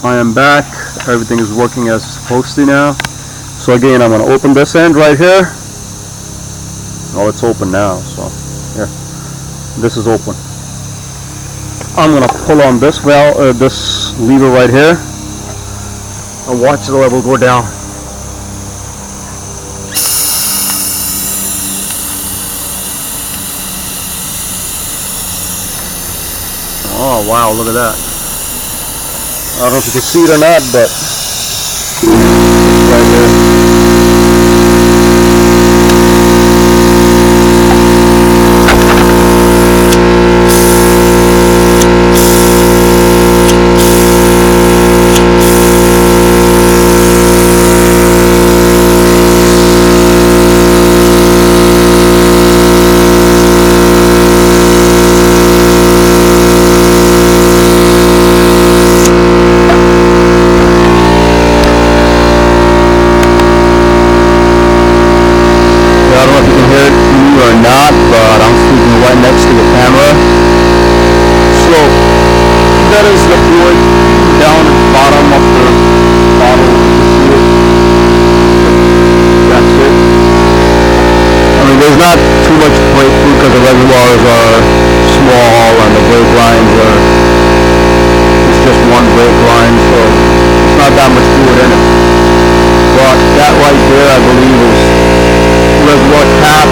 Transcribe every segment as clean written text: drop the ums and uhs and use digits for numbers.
I am back. Everything is working as it's supposed to now. So again, I'm going to open this end right here. Oh, it's open now. So here, this is open. I'm going to pull on this valve, this lever right here, and watch the level go down. Oh wow, look at that. I don't know if you can see it or not, but right there. Not, but I'm speaking right next to the camera. So that is the fluid down at the bottom of the bottle. You can see it. That's it. I mean, there's not too much breakthrough because the reservoirs are small and the brake lines are, it's just one brake line, so it's not that much fluid in it. But that right there, I believe, is reservoir cap,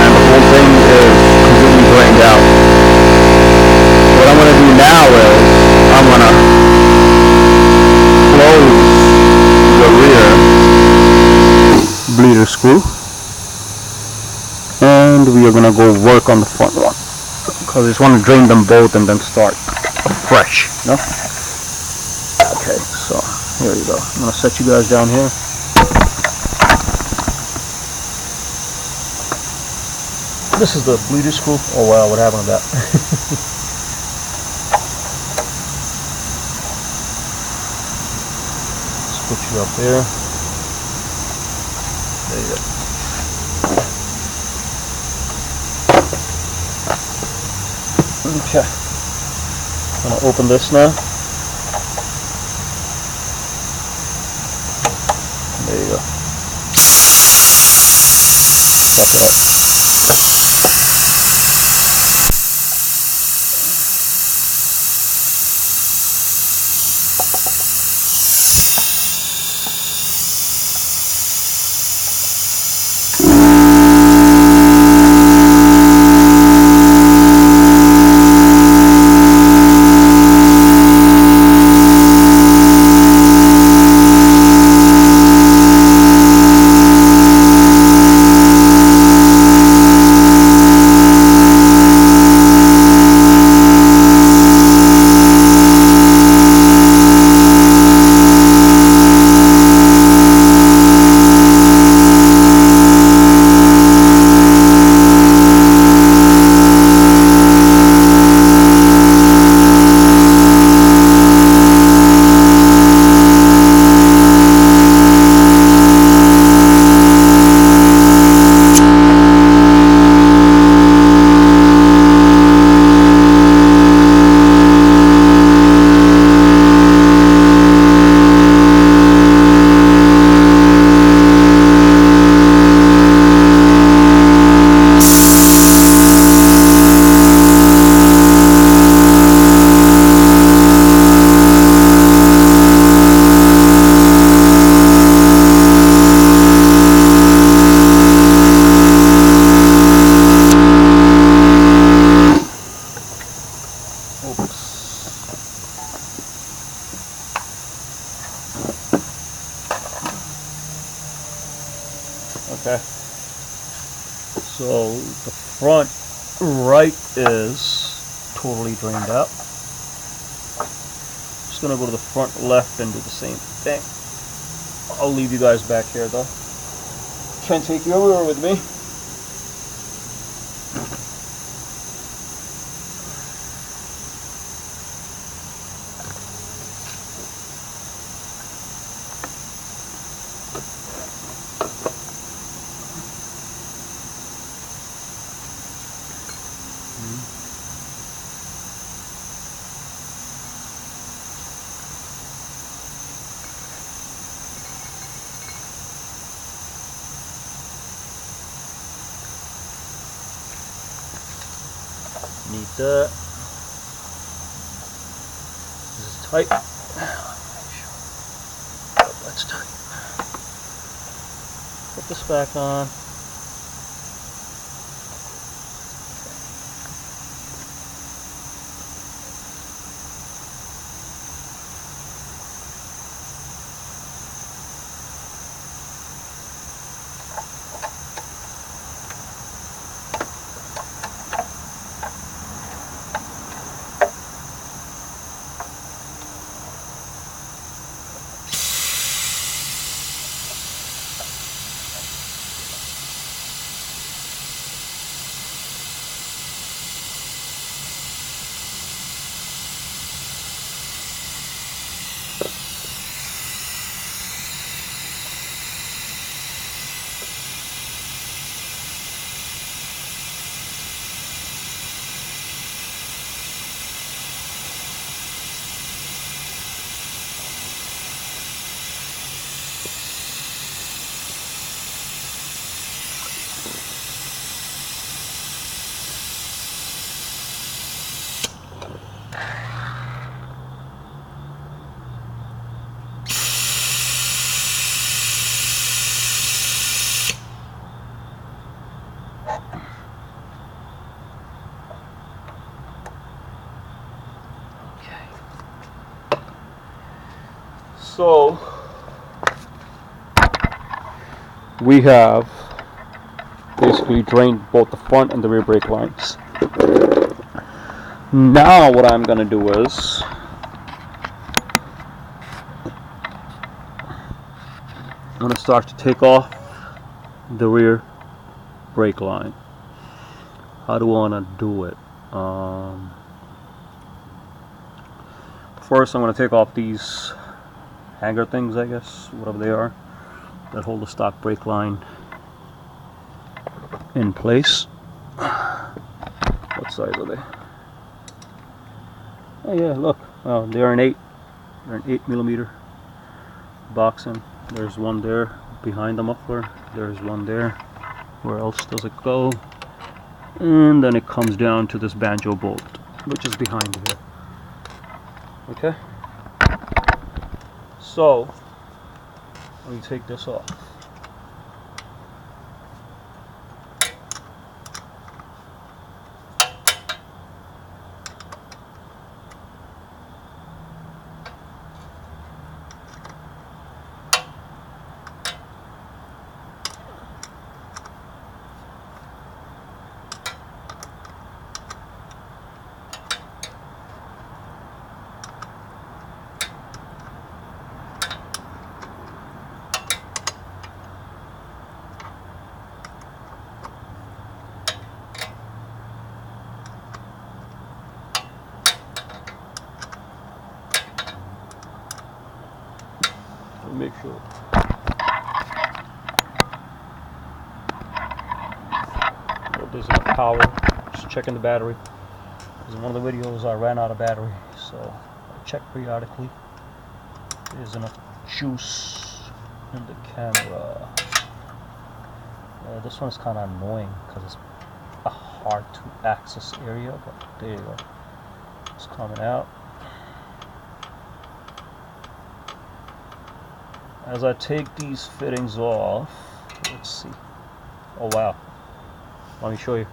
and the whole thing is completely drained out. What I'm going to do now is I'm going to close the rear bleeder screw, and we are going to go work on the front one because I just want to drain them both and then start fresh. No? Okay, so here you go. I'm going to set you guys down here. This is the bleeder screw. Oh wow, what happened to that? Let's put you up there. There you go. Okay. I'm gonna open this now. There you go. Watch it out. Okay, so the front right is totally drained out. Just gonna go to the front left and do the same thing. I'll leave you guys back here though. Can't take you everywhere with me. need that. This is tight. That's tight. Put this back on. So we have basically drained both the front and the rear brake lines. Now what I'm going to do is I'm going to start to take off the rear brake line. How do I want to do it? First I'm going to take off these hanger things, I guess, whatever they are, that hold the stock brake line in place. What size are they? Oh yeah, look. Well, they're an 8mm boxing. There's one there behind the muffler. There's one there. Where else does it go? And then it comes down to this banjo bolt, which is behind here. Okay? So, let me take this off. Make sure. Well, there's enough power. Just checking the battery. Because in one of the videos I ran out of battery, so I check periodically. There's enough juice in the camera. This one is kind of annoying because it's a hard to access area, but there you go. It's coming out. As I take these fittings off, let's see. Oh wow. Let me show you.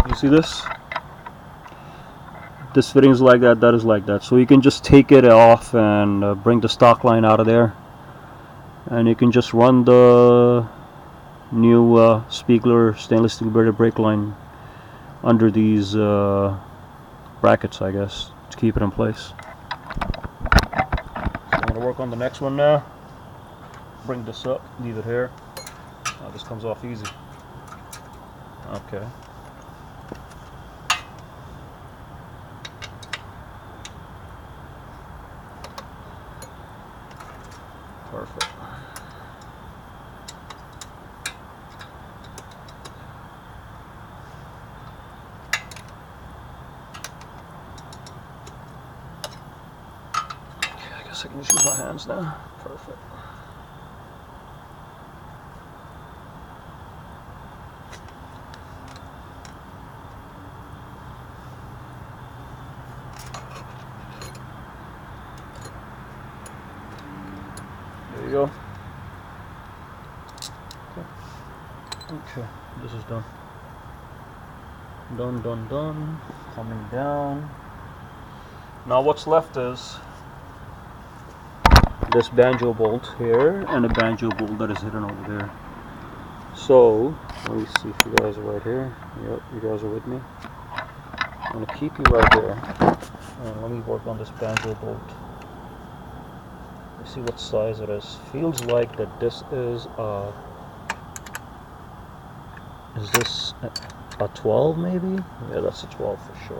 You see this? This fitting is like that, that is like that. So you can just take it off and bring the stock line out of there. And you can just run the new Spiegler stainless steel bearded brake line under these brackets, I guess, to keep it in place. So I'm going to work on the next one now. Bring this up, leave it here. Oh, this comes off easy. Okay. Perfect. I guess I can just use my hands now. Perfect. you go. Okay, this is done. Done. Coming down. Now what's left is this banjo bolt here and a banjo bolt that is hidden over there. So, let me see if you guys are right here. Yep, you guys are with me. I'm going to keep you right there. And let me work on this banjo bolt. Let's see what size it is. Feels like that this is this a 12 maybe? Yeah, that's a 12 for sure.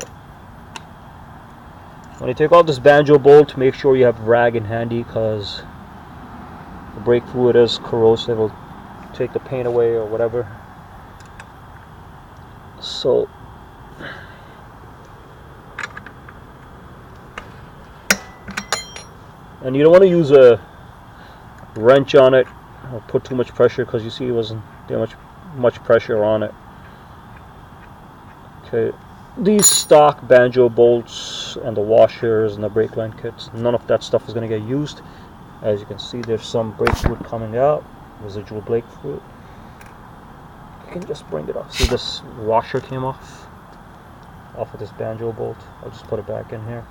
When you take out this banjo bolt, make sure you have rag in handy, because the brake fluid is corrosive. It'll take the paint away or whatever. So and you don't want to use a wrench on it or put too much pressure, because you see it wasn't there much pressure on it. Okay, these stock banjo bolts and the washers and the brake line kits, none of that stuff is going to get used. As you can see, there's some brake fluid coming out, residual brake fluid. You can just bring it off. See, this washer came off of this banjo bolt. I'll just put it back in here.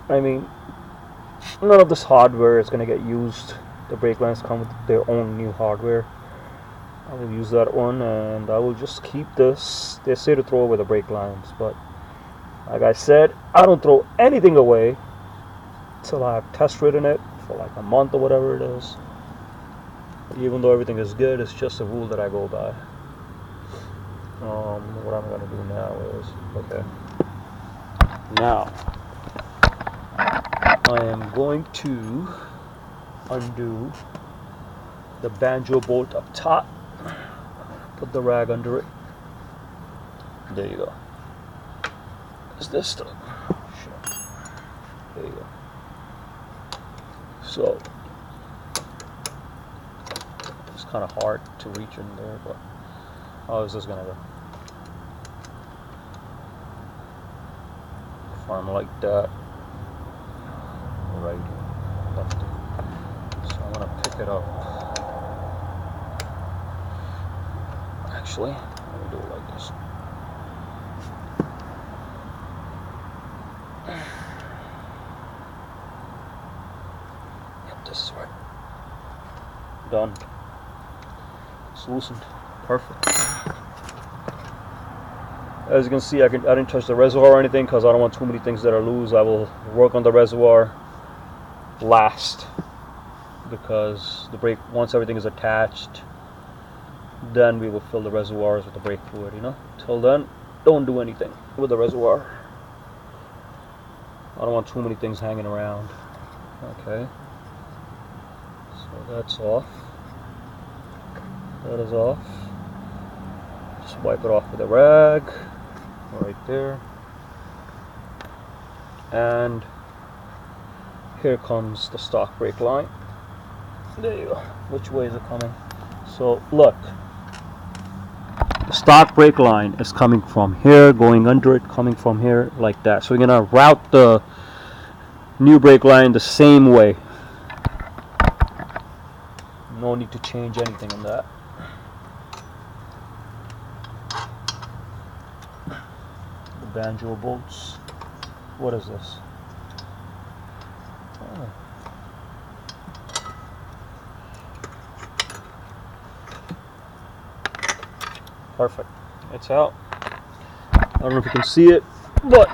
I mean, none of this hardware is going to get used. The brake lines come with their own new hardware. I will use that one, and I will just keep this. They say to throw away the brake lines, but like I said, I don't throw anything away till I've test ridden it for like a month or whatever it is. Even though everything is good, it's just a rule that I go by. What I'm going to do now is, okay, now I am going to undo the banjo bolt up top. Put the rag under it. There you go. Is this stuff? Sure. There you go. So it's kind of hard to reach in there, but how is this gonna go? If I'm like that, right, lefty. So I'm gonna pick it up. Actually, let me do it like this. Yep, this is right. Done. It's loosened. Perfect. As you can see, I didn't touch the reservoir or anything, because I don't want too many things that are loose. I will work on the reservoir last, because the brake, once everything is attached, then we will fill the reservoirs with the brake fluid, you know. Till then, don't do anything with the reservoir. I don't want too many things hanging around. Okay. So that's off. That is off. Just wipe it off with a rag. Right there. And here comes the stock brake line. There you go. Which way is it coming? So look. The stock brake line is coming from here, going under it, coming from here, like that. So we're gonna route the new brake line the same way. No need to change anything in that. The banjo bolts. What is this? Oh. Perfect. It's out. I don't know if you can see it, but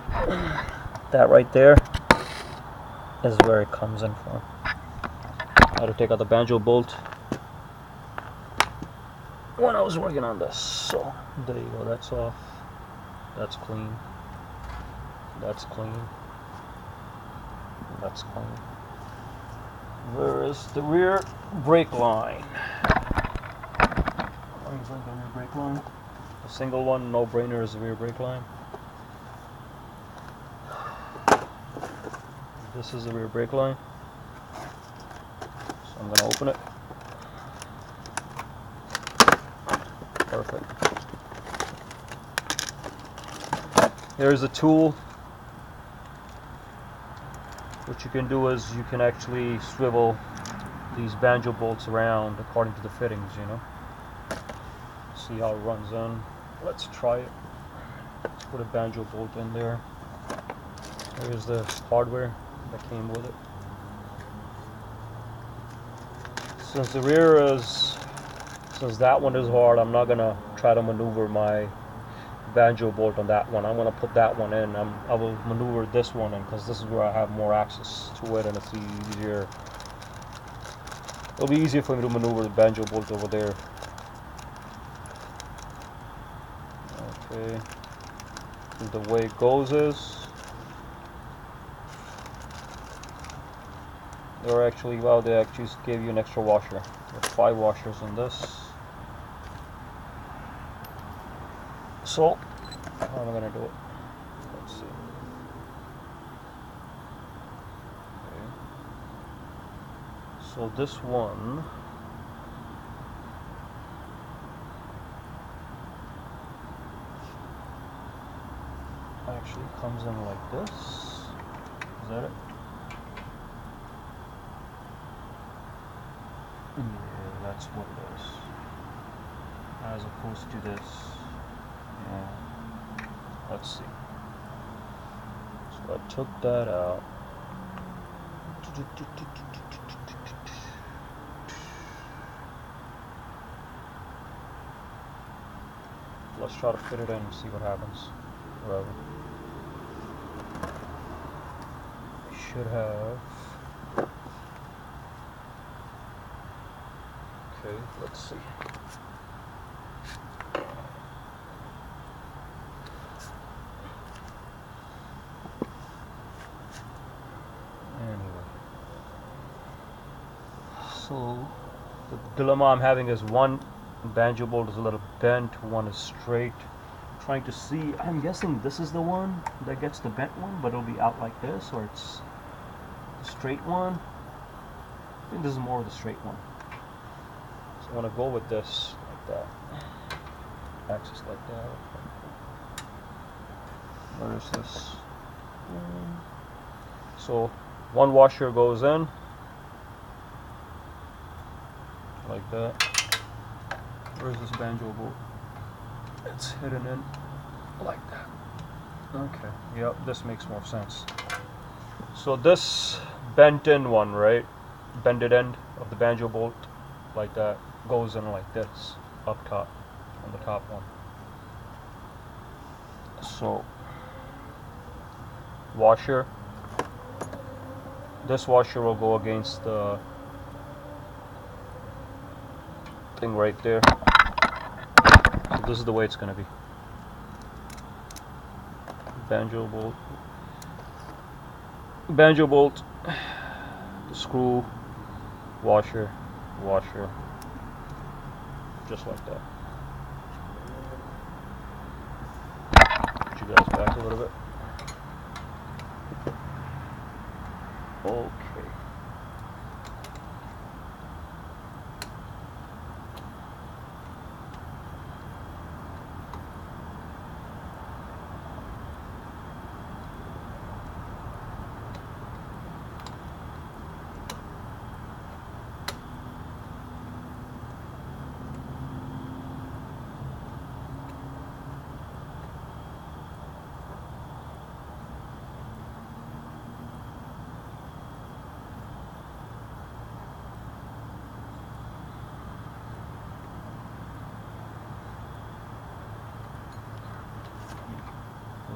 that right there is where it comes in from. I had to take out the banjo bolt when I was working on this. So there you go. That's off. That's clean. That's clean. That's clean. Where is the rear brake line? Looks like the rear brake line. A single one, no brainer, is the rear brake line. This is the rear brake line. So I'm going to open it. Perfect. Here's the tool. What you can do is you can actually swivel these banjo bolts around according to the fittings, you know. See how it runs in. Let's try it. Let's put a banjo bolt in there. Here's the hardware that came with it. Since that one is hard, I'm not gonna try to maneuver my banjo bolt on that one. I'm gonna put that one in. I will maneuver this one in because this is where I have more access to it, and it's easier. It'll be easier for me to maneuver the banjo bolt over there. Okay. And the way it goes is they actually gave you an extra washer. There's 5 washers in this. So, how am I gonna do it? Let's see. Okay. So this one actually comes in like this. Is that it? Yeah, that's what it is. As opposed to this. Yeah. Let's see. So I took that out. Let's try to fit it in and see what happens. Whatever. I should have. Okay, let's see. Anyway. So, the dilemma I'm having is one banjo bolt is a little bent, one is straight. I'm trying to see, I'm guessing this is the one that gets the bent one, but it'll be out like this, or it's the straight one. I think this is more of the straight one. So I want to go with this like that. Axis like that. Where is this? So one washer goes in like that. Where's this banjo bolt? It's hidden in like that. Okay, yep, this makes more sense. So this bent in one, right? Bended end of the banjo bolt like that goes in like this up top on the top one. So washer, this washer will go against the thing right there. So this is the way it's going to be. Banjo bolt, screw, washer, just like that. Put you guys back a little bit. Okay.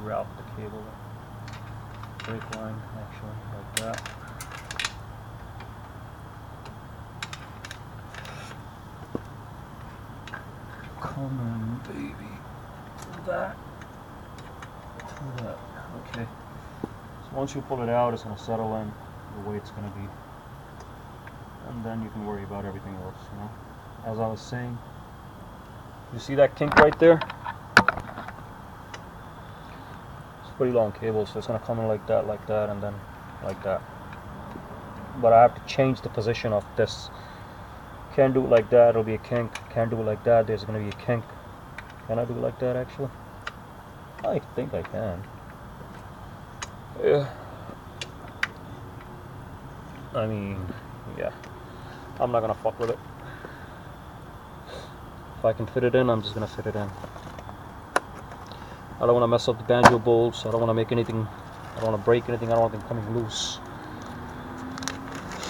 Route the cable, brake line, actually, like that. Come on, baby. Through that. Okay. So once you pull it out, it's going to settle in the way it's going to be. And then you can worry about everything else, you know. As I was saying, you see that kink right there? Pretty long cable, so it's going to come in like that, and then like that. But I have to change the position of this. Can't do it like that, it'll be a kink. Can't do it like that, there's going to be a kink. Can I do it like that actually? I think I can. Yeah. I mean, yeah. I'm not gonna fuck with it. If I can fit it in, I'm just gonna fit it in. I don't want to mess up the banjo bolts. I don't want to make anything. I don't want to break anything. I don't want them coming loose.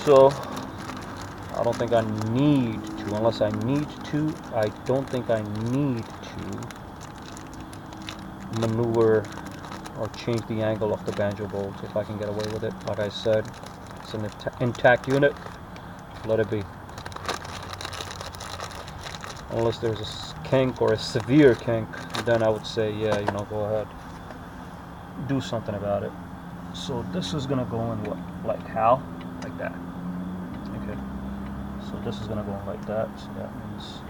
So I don't think I need to. Unless I need to, I don't think I need to maneuver or change the angle of the banjo bolt if I can get away with it. Like I said, it's an intact unit. Let it be. Unless there's a kink or a severe kink, then I would say, yeah, you know, go ahead, do something about it. So this is gonna go in what, like how? Like that. Okay. So this is gonna go in like that. So that means,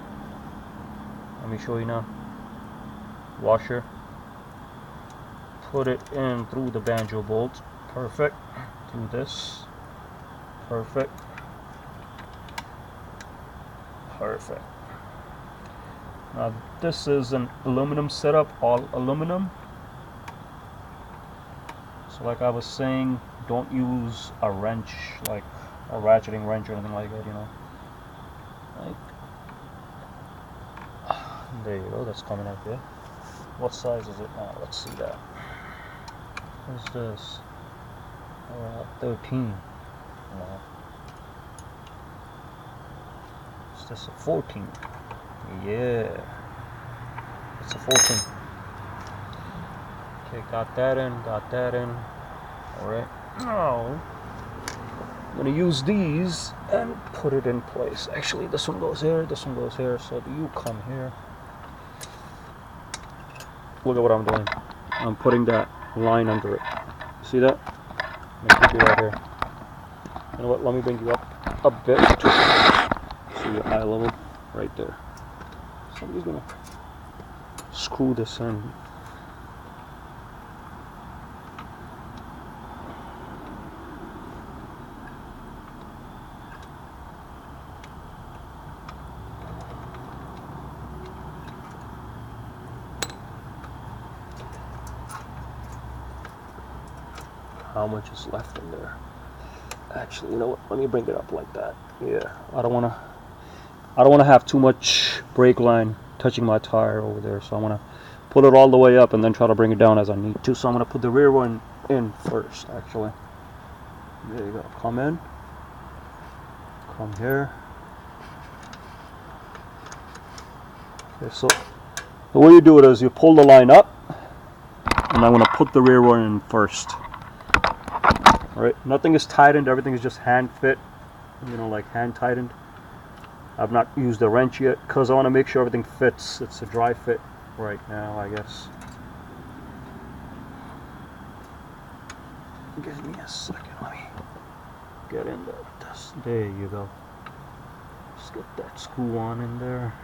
let me show you now. Washer. Put it in through the banjo bolt. Perfect. Through this. Perfect. Perfect. Now this is an aluminum setup, all aluminum. So like I was saying, don't use a wrench, like a ratcheting wrench or anything like that, you know. Like, there you go, that's coming out there. What size is it now? Let's see that. What's this? 13. No. Is this a 14? Yeah. It's a 14. Okay, got that in, got that in. Alright. Now, I'm going to use these and put it in place. Actually, this one goes here, this one goes here, so you come here. Look at what I'm doing. I'm putting that line under it. See that? I'm going to keep you right here. You know what? Let me bring you up a bit to your eye level. Right there. Somebody's going to screw this in. How much is left in there? Actually, you know what? Let me bring it up like that. Yeah, I don't want to have too much brake line touching my tire over there, so I want to put it all the way up and then try to bring it down as I need to. So I'm going to put the rear one in first, actually. There you go. Come in. Come here. Okay, so the way you do it is you pull the line up, and I'm going to put the rear one in first. Alright, nothing is tightened, everything is just hand fit, you know, like hand tightened. I've not used a wrench yet because I want to make sure everything fits. It's a dry fit right now, I guess. Give me a second, let me get in there with this. There you go. Just get that screw on in there.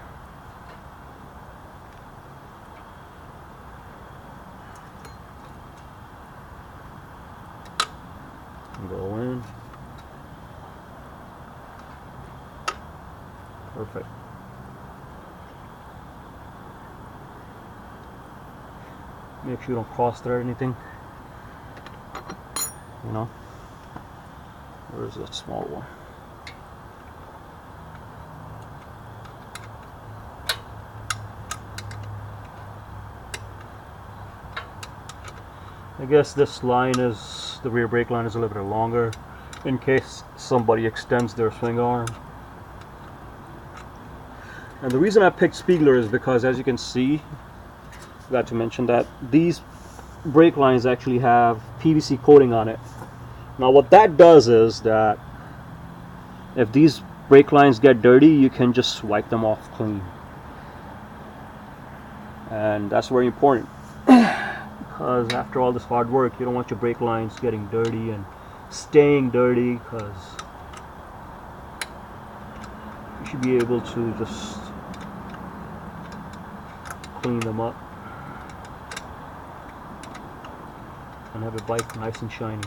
Go in. Perfect. Make sure you don't cross thread anything. You know. Where's that small one? I guess this line is, the rear brake line is a little bit longer in case somebody extends their swing arm. And the reason I picked Spiegler is because, as you can see, forgot to mention that these brake lines actually have PVC coating on it. Now what that does is that if these brake lines get dirty, you can just wipe them off clean. And that's very important. Because after all this hard work, you don't want your brake lines getting dirty and staying dirty, because you should be able to just clean them up and have a bike nice and shiny.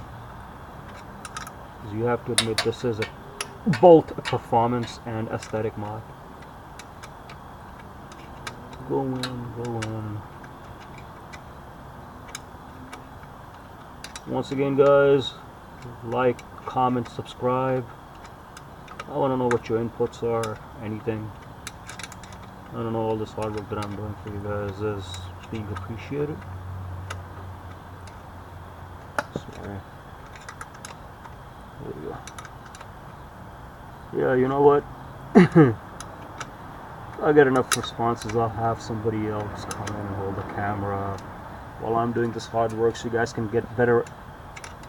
Because you have to admit, this is both a performance and aesthetic mod. Go in, go in. Once again, guys, like, comment, subscribe. I want to know what your inputs are, anything. I don't know, all this hard work that I'm doing for you guys is being appreciated. Sorry. There we go. Yeah, you know what? I get enough responses, I'll have somebody else come in and hold the camera while I'm doing this hard work so you guys can get better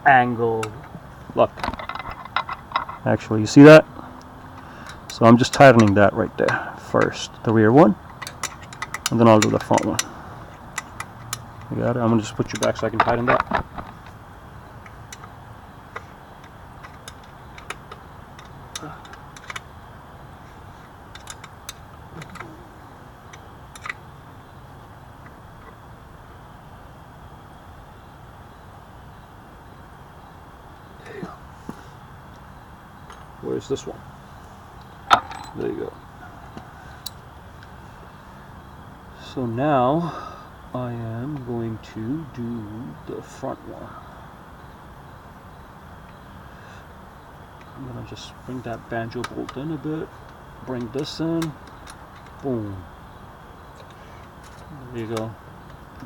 angle. Look. Actually, you see that? So I'm just tightening that right there first, the rear one, and then I'll do the front one. You got it? I'm gonna just put you back so I can tighten that. Where's this one? There you go. So now I am going to do the front one. I'm gonna just bring that banjo bolt in a bit, bring this in, boom. There you go.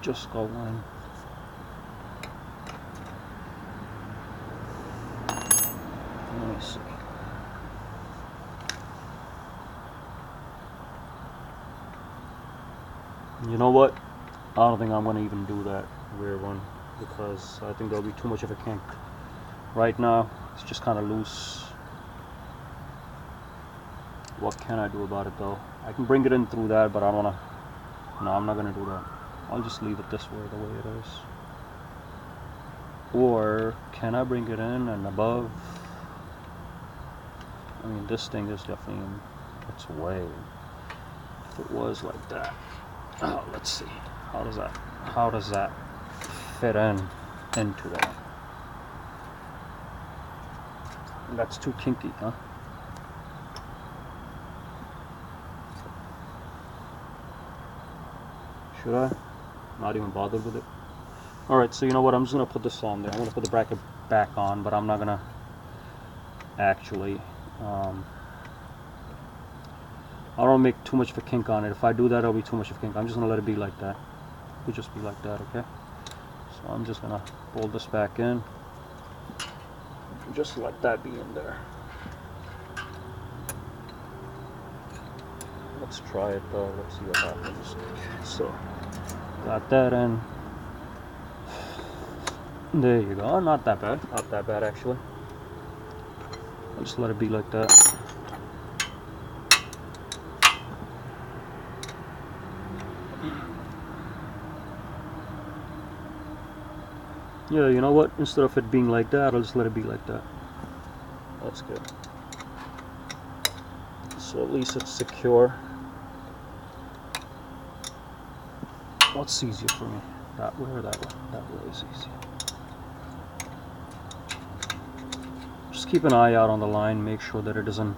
Just got one. Let me see. You know what? I don't think I'm gonna even do that rear one because I think there'll be too much of a kink. Right now, it's just kind of loose. What can I do about it though? I can bring it in through that, but I don't wanna. No, I'm not gonna do that. I'll just leave it this way, the way it is. Or can I bring it in and above? I mean, this thing is definitely in its way. If it was like that. Oh, let's see. How does that fit into that? That's too kinky, huh? Should I? Not even bothered with it. Alright, so you know what? I'm just gonna put this on there. I'm gonna put the bracket back on, but I'm not gonna actually I don't make too much of a kink on it. If I do that, it'll be too much of a kink. I'm just gonna let it be like that. It'll just be like that, okay? So I'm just gonna pull this back in. Just let that be in there. Let's try it though. Let's see what happens. So, got that in. There you go. Not that bad. Not that bad actually. I'll just let it be like that. Yeah, you know what? Instead of it being like that, I'll just let it be like that. That's good. So at least it's secure. What's easier for me? That way or that way? That way is easier. Just keep an eye out on the line, make sure that it doesn't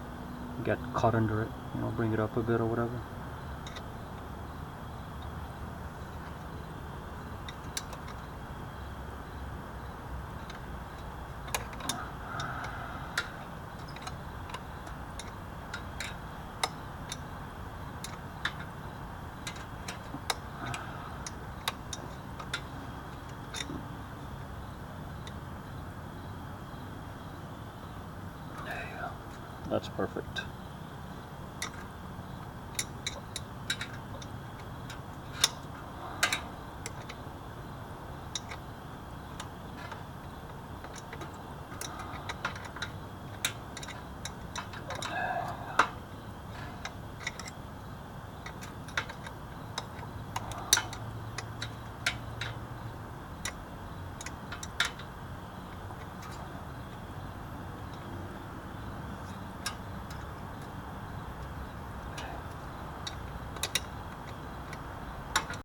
get caught under it. You know, bring it up a bit or whatever. That's perfect.